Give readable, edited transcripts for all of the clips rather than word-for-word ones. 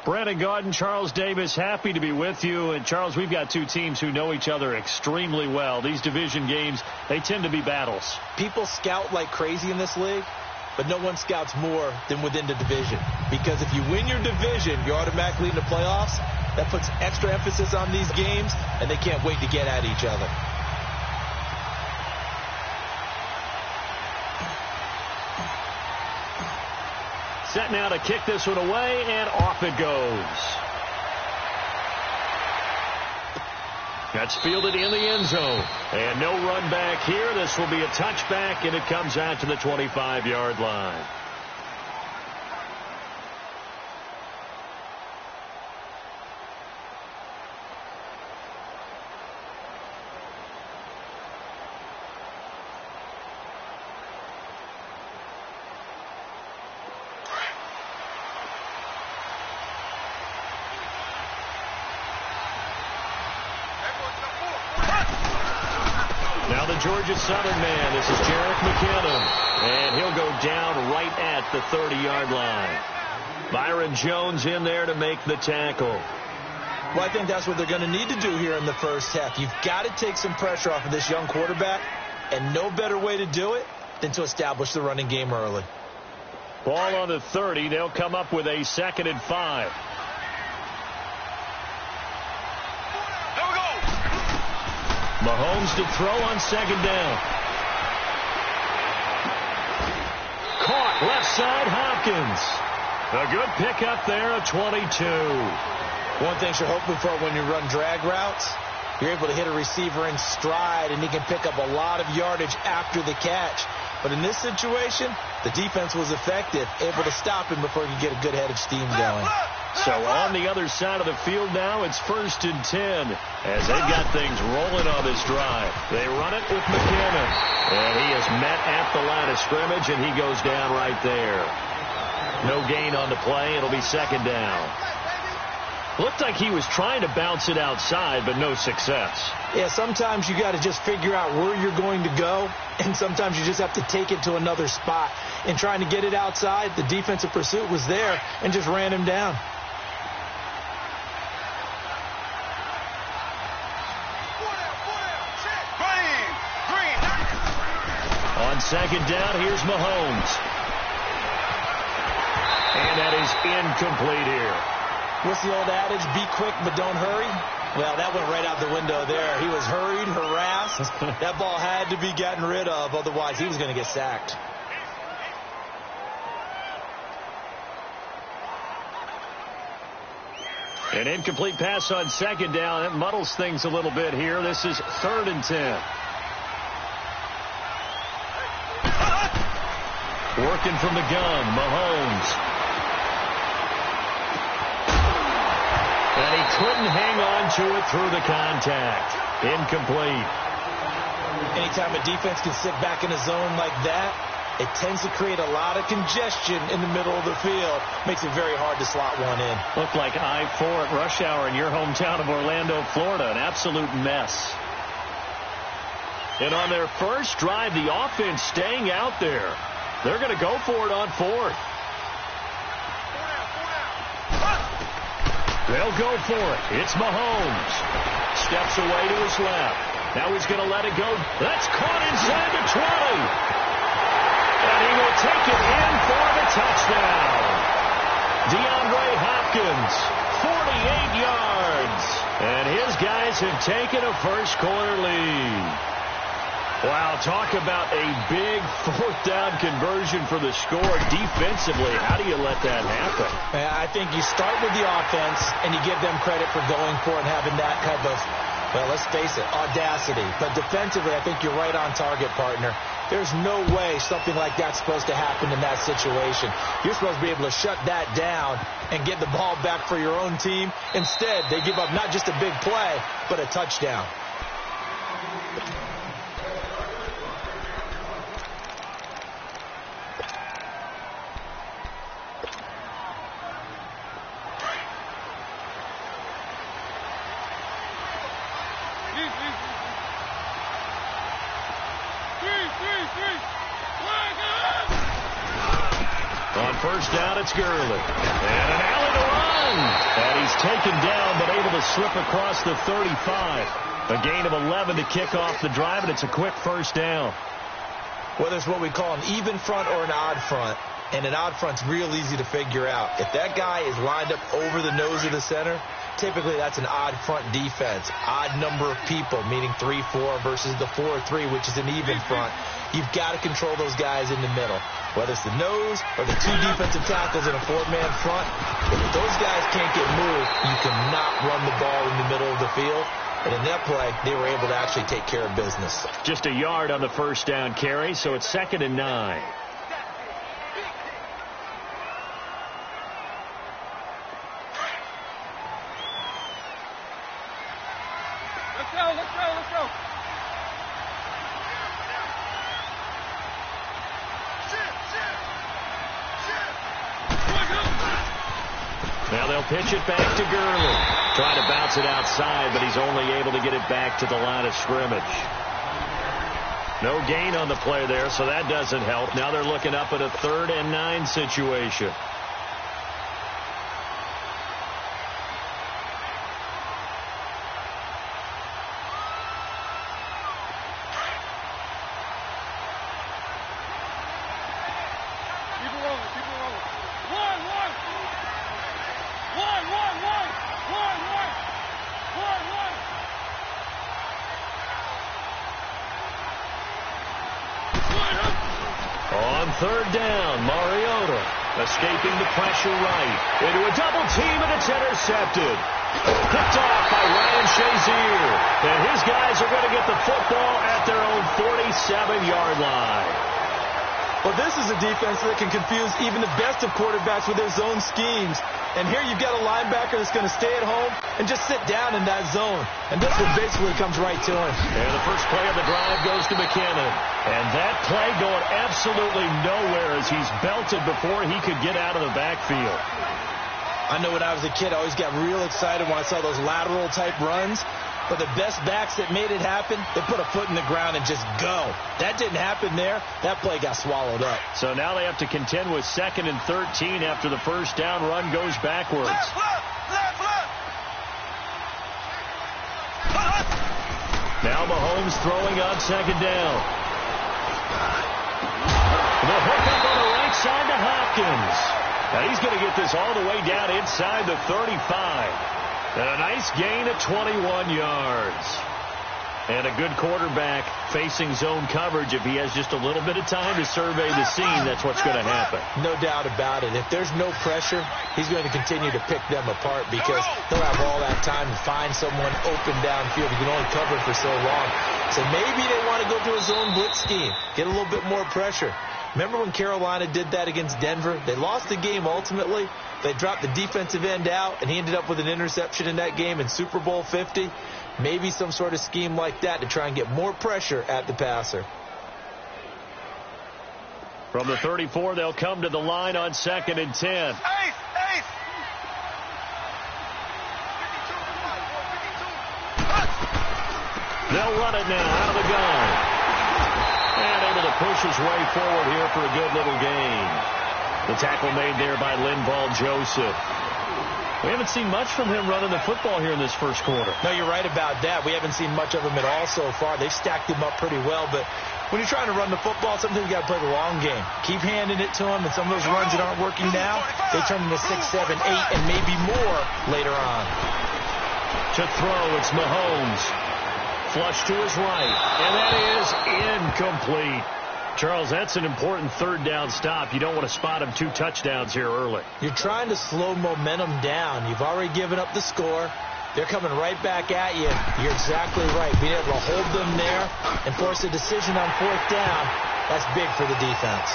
Brandon Gaudin, Charles Davis, happy to be with you. And, Charles, we've got two teams who know each other extremely well. These division games, they tend to be battles. People scout like crazy in this league, but no one scouts more than within the division. Because if you win your division, you're automatically in the playoffs. That puts extra emphasis on these games, and they can't wait to get at each other. Set now to kick this one away, and off it goes. That's fielded in the end zone. And no run back here. This will be a touchback, and it comes out to the 25-yard line. Now the Georgia Southern man. This is Jerick McKinnon. And he'll go down right at the 30-yard line. Byron Jones in there to make the tackle. Well, I think that's what they're going to need to do here in the first half. You've got to take some pressure off of this young quarterback, and no better way to do it than to establish the running game early. Ball on the 30. They'll come up with a 2nd and 5. Mahomes to throw on 2nd down. Caught left side, Hopkins. A good pickup there, a 22. One thing you're hoping for when you run drag routes, you're able to hit a receiver in stride, and he can pick up a lot of yardage after the catch. But in this situation, the defense was effective, able to stop him before he could get a good head of steam going. So on the other side of the field now, it's 1st and 10 as they've got things rolling on this drive. They run it with McKinnon, and he is met at the line of scrimmage, and he goes down right there. No gain on the play. It'll be 2nd down. Looked like he was trying to bounce it outside, but no success. Yeah, sometimes you got to just figure out where you're going to go, and sometimes you just have to take it to another spot. In trying to get it outside, the defensive pursuit was there and just ran him down. On 2nd down, here's Mahomes. And that is incomplete here. What's the old adage? Be quick, but don't hurry. Well, that went right out the window there. He was hurried, harassed. That ball had to be gotten rid of. Otherwise, he was going to get sacked. An incomplete pass on 2nd down. It muddles things a little bit here. This is 3rd and 10. Working from the gun, Mahomes. And he couldn't hang on to it through the contact. Incomplete. Anytime a defense can sit back in a zone like that, it tends to create a lot of congestion in the middle of the field. Makes it very hard to slot one in. Looked like I-4 at rush hour in your hometown of Orlando, Florida. An absolute mess. And on their first drive, the offense staying out there. They're going to go for it on 4th. They'll go for it. It's Mahomes. Steps away to his left. Now he's going to let it go. That's caught inside the 20. And he will take it in for the touchdown. DeAndre Hopkins, 48 yards. And his guys have taken a first-quarter lead. Wow, talk about a big 4th down conversion for the score. Defensively, how do you let that happen? I think you start with the offense, and you give them credit for going for it and having that kind of, well, let's face it, audacity. But defensively, I think you're right on target, partner. There's no way something like that's supposed to happen in that situation. You're supposed to be able to shut that down and get the ball back for your own team. Instead, they give up not just a big play, but a touchdown. On 1st down, it's Gurley. And an alley to run. taken down, but able to slip across the 35. A gain of 11 to kick off the drive, and it's a quick first down. Whether it's what we call an even front or an odd front, and an odd front's real easy to figure out. If that guy is lined up over the nose of the center, typically that's an odd front defense. Odd number of people, meaning 3-4 versus the 4-3, which is an even front. You've got to control those guys in the middle. Whether it's the nose or the two defensive tackles in a four-man front, if those guys can't get moved, you cannot run the ball in the middle of the field. And in that play, they were able to actually take care of business. Just a yard on the first down carry, so it's 2nd and 9. Let's go. Now they'll pitch it back to Gurley. Trying to bounce it outside, but he's only able to get it back to the line of scrimmage. No gain on the play there, so that doesn't help. Now they're looking up at a 3rd and 9 situation. On 3rd down, Mariota escaping the pressure right. Into a double team, and it's intercepted. Picked off by Ryan Shazier. And his guys are going to get the football at their own 47-yard line. Well, this is a defense that can confuse even the best of quarterbacks with their zone schemes. And here you've got a linebacker that's going to stay at home and just sit down in that zone. And this one basically comes right to him. And the first play of the drive goes to McKinnon. And that play going absolutely nowhere as he's belted before he could get out of the backfield. I know when I was a kid, I always got real excited when I saw those lateral type runs. But the best backs that made it happen, they put a foot in the ground and just go. That didn't happen there. That play got swallowed up. So now they have to contend with 2nd and 13 after the first down run goes backwards. Now Mahomes throwing on 2nd down. The hook up on the right side to Hopkins. Now he's going to get this all the way down inside the 35. And a nice gain of 21 yards. And a good quarterback facing zone coverage. If he has just a little bit of time to survey the scene, that's what's going to happen. No doubt about it. If there's no pressure, he's going to continue to pick them apart because he'll have all that time to find someone open downfield. He can only cover for so long. So maybe they want to go to a zone blitz scheme, get a little bit more pressure. Remember when Carolina did that against Denver? They lost the game ultimately. They dropped the defensive end out, and he ended up with an interception in that game in Super Bowl 50. Maybe some sort of scheme like that to try and get more pressure at the passer. From the 34, they'll come to the line on 2nd and 10. They'll run it now out of the gun. And able to push his way forward here for a good little gain. The tackle made there by Linval Joseph. We haven't seen much from him running the football here in this first quarter. No, you're right about that. We haven't seen much of him at all so far. They've stacked him up pretty well, but when you're trying to run the football, sometimes you got to play the long game. Keep handing it to him, and some of those runs that aren't working now, they turn into 6, 7, 8, and maybe more later on. To throw, it's Mahomes. Flush to his right, and that is incomplete. Charles, that's an important 3rd down stop. You don't want to spot him 2 touchdowns here early. You're trying to slow momentum down. You've already given up the score. They're coming right back at you. You're exactly right. Being able to hold them there and force a decision on 4th down, that's big for the defense.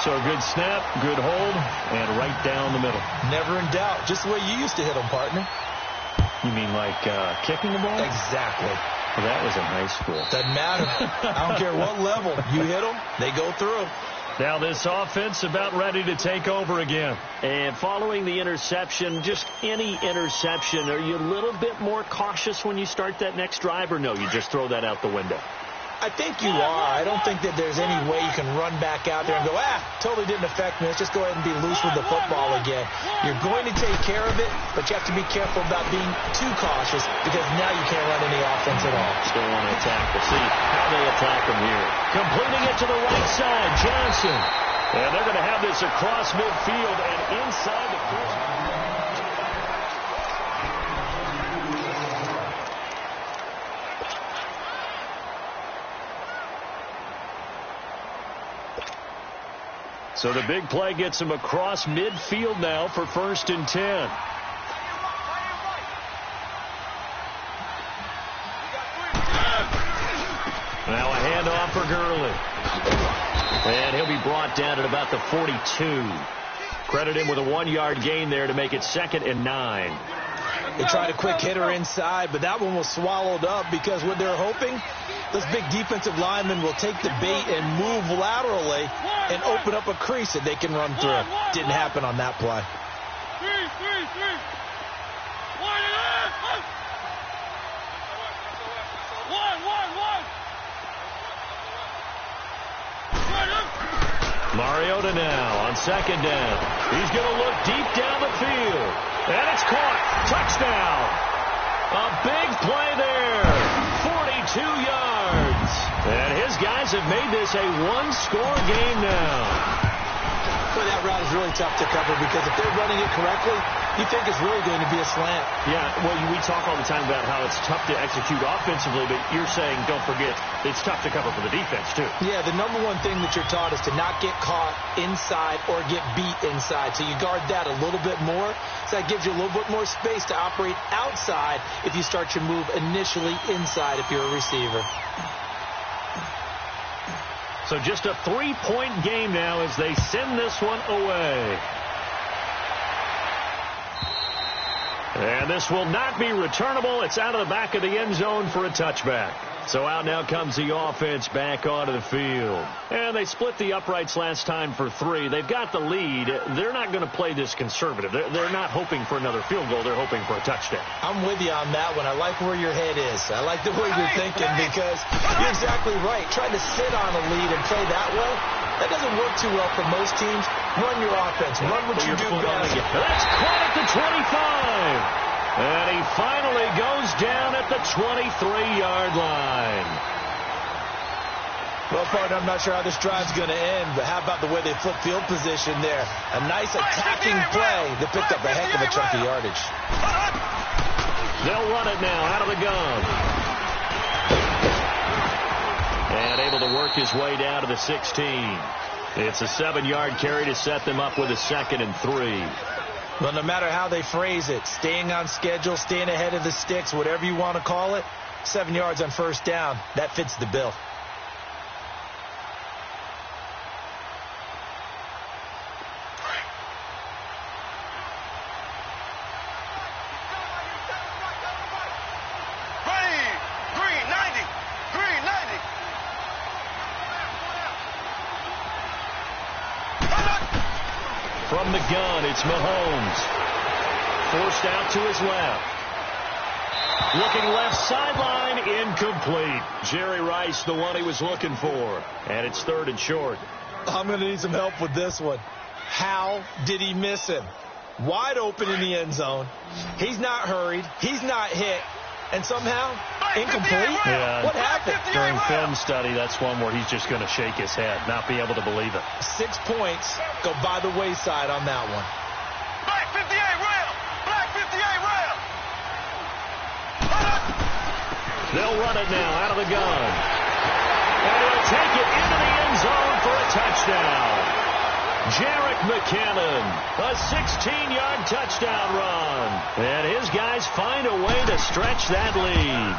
So a good snap, good hold, and right down the middle. Never in doubt. Just the way you used to hit them, partner. You mean like kicking the ball? Exactly. Well, that was in high school. Doesn't matter. I don't care what level. You hit them, they go through. Now this offense about ready to take over again. And following the interception, just any interception, are you a little bit more cautious when you start that next drive, or no, you just throw that out the window? I think you are. I don't think that there's any way you can run back out there and go, totally didn't affect me. Let's just go ahead and be loose with the football again. You're going to take care of it, but you have to be careful about being too cautious because now you can't run any offense at all. Still want to attack. We'll see how they attack from here. Completing it to the right side, Johnson. And they're going to have this across midfield and inside the first. So the big play gets him across midfield now for 1st and 10. Now a handoff for Gurley. And he'll be brought down at about the 42. Credit him with a 1-yard gain there to make it 2nd and 9. They tried a quick hitter inside, but that one was swallowed up because what they're hoping, this big defensive lineman will take the bait and move laterally and open up a crease that they can run through. Didn't happen on that play. Mariota now on 2nd down. He's going to look deep down the field. And it's caught. Touchdown. A big play there. 42 yards. And his guys have made this a 1-score game now. Boy, that route is really tough to cover because if they're running it correctly, you think it's really going to be a slant. Yeah, well, we talk all the time about how it's tough to execute offensively, but you're saying, don't forget, it's tough to cover for the defense, too. Yeah, the number one thing that you're taught is to not get caught inside or get beat inside. So you guard that a little bit more. So that gives you a little bit more space to operate outside if you start your move initially inside if you're a receiver. So just a 3-point game now as they send this one away. And this will not be returnable. It's out of the back of the end zone for a touchback. So out now comes the offense back onto the field. And they split the uprights last time for 3. They've got the lead. They're not going to play this conservative. They're not hoping for another field goal. They're hoping for a touchdown. I'm with you on that one. I like where your head is. I like the way you're thinking because you're exactly right. Trying to sit on a lead and play that way, that doesn't work too well for most teams. Run your offense. Run what you do best. That's caught at the 25. And he finally goes down at the 23-yard line. Well, partner, I'm not sure how this drive's going to end, but how about the way they flip field position there? A nice attacking play that picked up a heck of a chunk of yardage. They'll run it now out of the gun. And able to work his way down to the 16. It's a 7-yard carry to set them up with a 2nd and 3. Well, no matter how they phrase it, staying on schedule, staying ahead of the sticks, whatever you want to call it, 7 yards on 1st down, that fits the bill. From the gun, it's Mahomes. Forced out to his left. Looking left sideline, incomplete. Jerry Rice, the one he was looking for. And it's 3rd and short. I'm going to need some help with this one. How did he miss him? Wide open in the end zone. He's not hurried. He's not hit. And somehow, incomplete? Yeah. What happened? During film study, that's one where he's just going to shake his head, not be able to believe it. 6 points go by the wayside on that one. Black 58 rail! Black 58 rail! They'll run it now out of the gun. And he'll take it into the end zone for a touchdown. Jerick McKinnon, a 16-yard touchdown run. And his guys find a way to stretch that lead.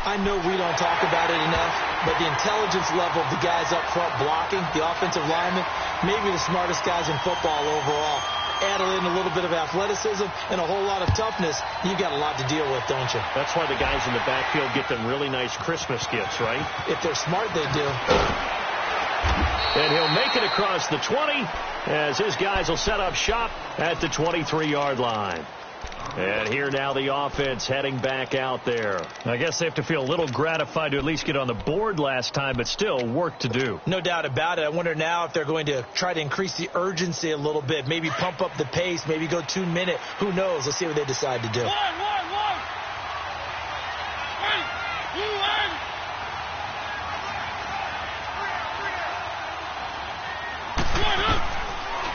I know we don't talk about it enough, but the intelligence level of the guys up front blocking, the offensive linemen, maybe the smartest guys in football overall. Add in a little bit of athleticism and a whole lot of toughness, you've got a lot to deal with, don't you? That's why the guys in the backfield get them really nice Christmas gifts, right? If they're smart, they do. And he'll make it across the 20 as his guys will set up shop at the 23-yard line. And here now the offense heading back out there. I guess they have to feel a little gratified to at least get on the board last time, but still work to do. No doubt about it. I wonder now if they're going to try to increase the urgency a little bit, maybe pump up the pace, maybe go 2 minute. Who knows? Let's see what they decide to do.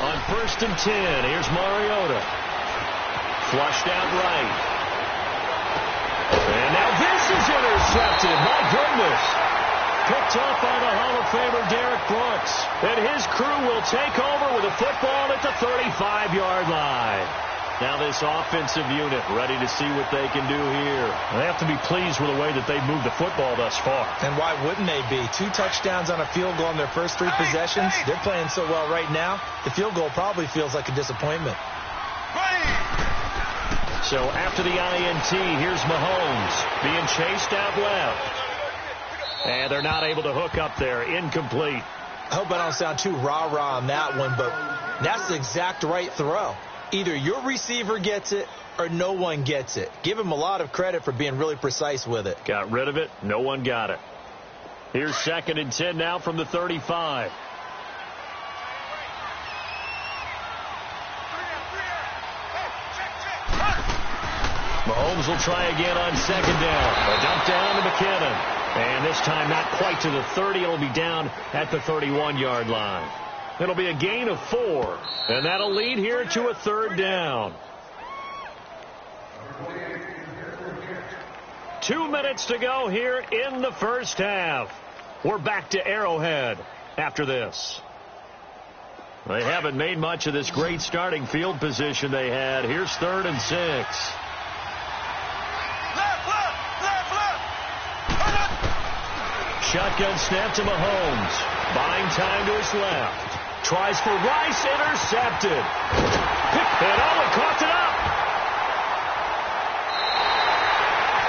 On 1st and 10, here's Mariota. Flushed out right. And now this is intercepted. My goodness. Picked up by the Hall of Famer Derek Brooks. And his crew will take over with a football at the 35-yard line. Now this offensive unit ready to see what they can do here. They have to be pleased with the way that they've moved the football thus far. And why wouldn't they be? 2 touchdowns on a field goal in their first 3 possessions. They're playing so well right now, the field goal probably feels like a disappointment. So after the INT, here's Mahomes being chased out left. And they're not able to hook up there. Incomplete. I hope I don't sound too rah-rah on that one, but that's the exact right throw. Either your receiver gets it or no one gets it. Give him a lot of credit for being really precise with it. Got rid of it. No one got it. Here's 2nd and 10 now from the 35. Mahomes will try again on 2nd down. A dump down to McKinnon. And this time not quite to the 30. It'll be down at the 31-yard line. It'll be a gain of 4. And that'll lead here to a 3rd down. 2 minutes to go here in the first half. We're back to Arrowhead after this. They haven't made much of this great starting field position they had. Here's 3rd and 6. Shotgun snap to Mahomes. Buying time to his left. Tries for Rice. Intercepted. And Owen coughed it up.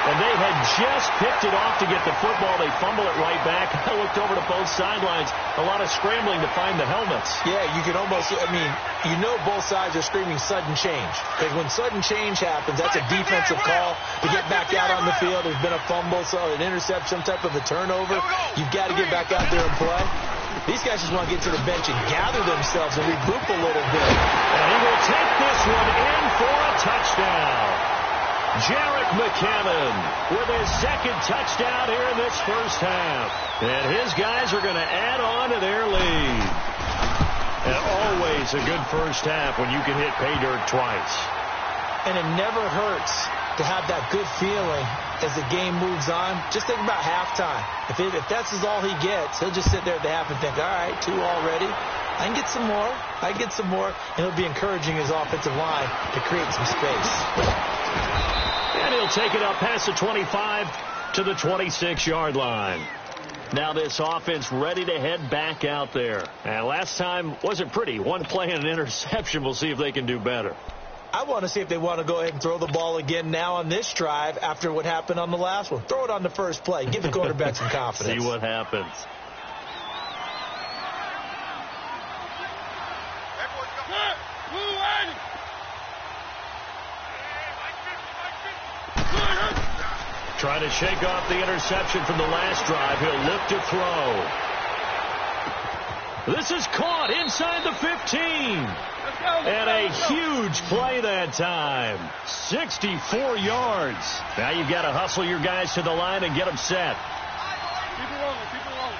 And they had just picked it off to get the football. They fumble it right back. I looked over to both sidelines. A lot of scrambling to find the helmets. Yeah, you can almost, you know both sides are screaming sudden change. Because when sudden change happens, that's a defensive call to get back out on the field. There's been a fumble, so an interception, some type of a turnover. You've got to get back out there and play. These guys just want to get to the bench and gather themselves and regroup a little bit. And he will take this one in for a touchdown. Jerick McKinnon with his 2nd touchdown here in this first half. And his guys are going to add on to their lead. And always a good first half when you can hit pay dirt twice. And it never hurts to have that good feeling as the game moves on. Just think about halftime. If that's all he gets, he'll just sit there at the half and think, all right, 2 already. I can get some more. I can get some more. And he'll be encouraging his offensive line to create some space. And he'll take it up past the 25 to the 26-yard line. Now this offense ready to head back out there. And last time wasn't pretty. One play and an interception. We'll see if they can do better. I want to see if they want to go ahead and throw the ball again now on this drive after what happened on the last one. Throw it on the first play. Give the quarterback some confidence. See what happens. Trying to shake off the interception from the last drive. He'll look to throw. This is caught inside the 15. And a huge play that time. 64 yards. Now you've got to hustle your guys to the line and get them set. Keep it rolling, keep it rolling.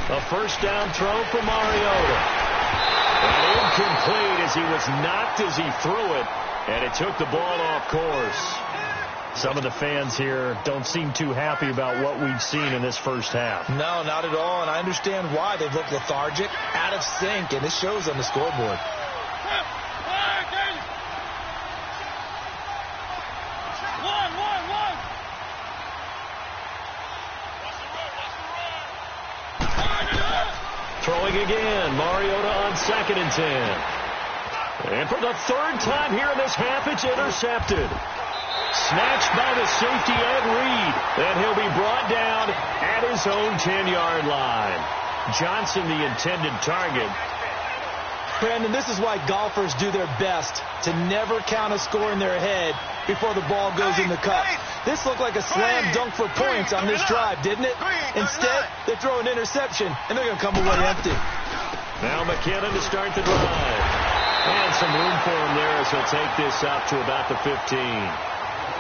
A first down throw for Mariota. And incomplete as he was knocked as he threw it. And it took the ball off course. Some of the fans here don't seem too happy about what we've seen in this first half. No, not at all, and I understand why. They've looked lethargic, out of sync, and it shows on the scoreboard. Throwing again, Mariota on 2nd and 10. And for the 3rd time here in this half, it's intercepted. Snatched by the safety Ed Reed. And he'll be brought down at his his own 10-yard line. Johnson, the intended target. Brandon, this is why golfers do their best to never count a score in their head before the ball goes in the cup. This looked like a slam dunk for points on this drive, didn't it? Instead, they throw an interception, and they're going to come away empty. Now McKinnon to start the drive. And some room for him there as he'll take this up to about the 15.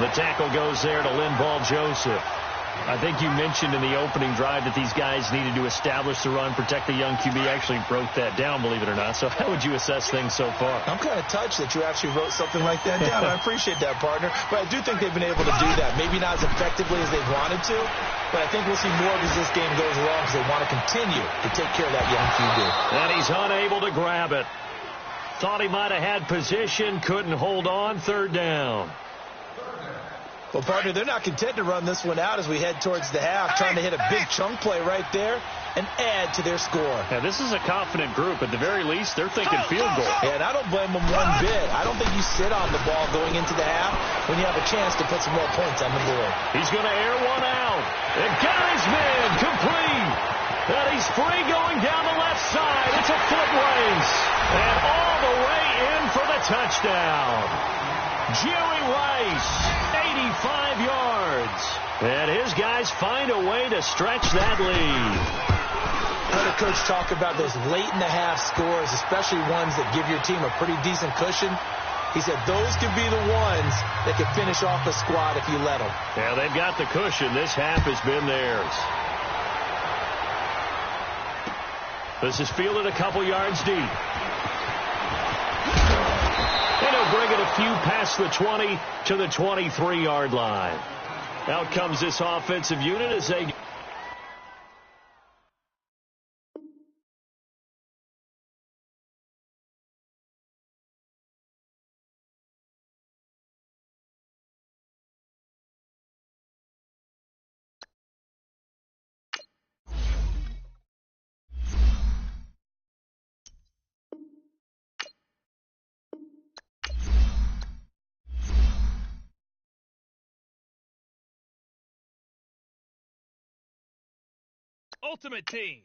The tackle goes there to Linval Joseph. I think you mentioned in the opening drive that these guys needed to establish the run, protect the young QB. Actually broke that down, believe it or not. So how would you assess things so far? I'm kind of touched that you actually wrote something like that down. I appreciate that, partner. But I do think they've been able to do that. Maybe not as effectively as they wanted to, but I think we'll see more as this game goes along because they want to continue to take care of that young QB. And he's unable to grab it. Thought he might have had position, couldn't hold on, third down. Well, partner, they're not content to run this one out as we head towards the half, trying to hit a big chunk play right there and add to their score. Yeah, this is a confident group. At the very least, they're thinking field goal. Yeah, and I don't blame them one bit. I don't think you sit on the ball going into the half when you have a chance to put some more points on the board. He's going to air one out. And got his man complete. And he's free going down the left side. It's a foot race. And all the way in for the touchdown. Jerry Rice, 85 yards. And his guys find a way to stretch that lead. Heard a coach talk about those late-in-the-half scores, especially ones that give your team a pretty decent cushion. He said those could be the ones that could finish off the squad if you let them. Yeah, they've got the cushion. This half has been theirs. This is fielded a couple yards deep. And he'll bring it a few past the 20 to the 23-yard line. Out comes this offensive unit as they... Ultimate Team.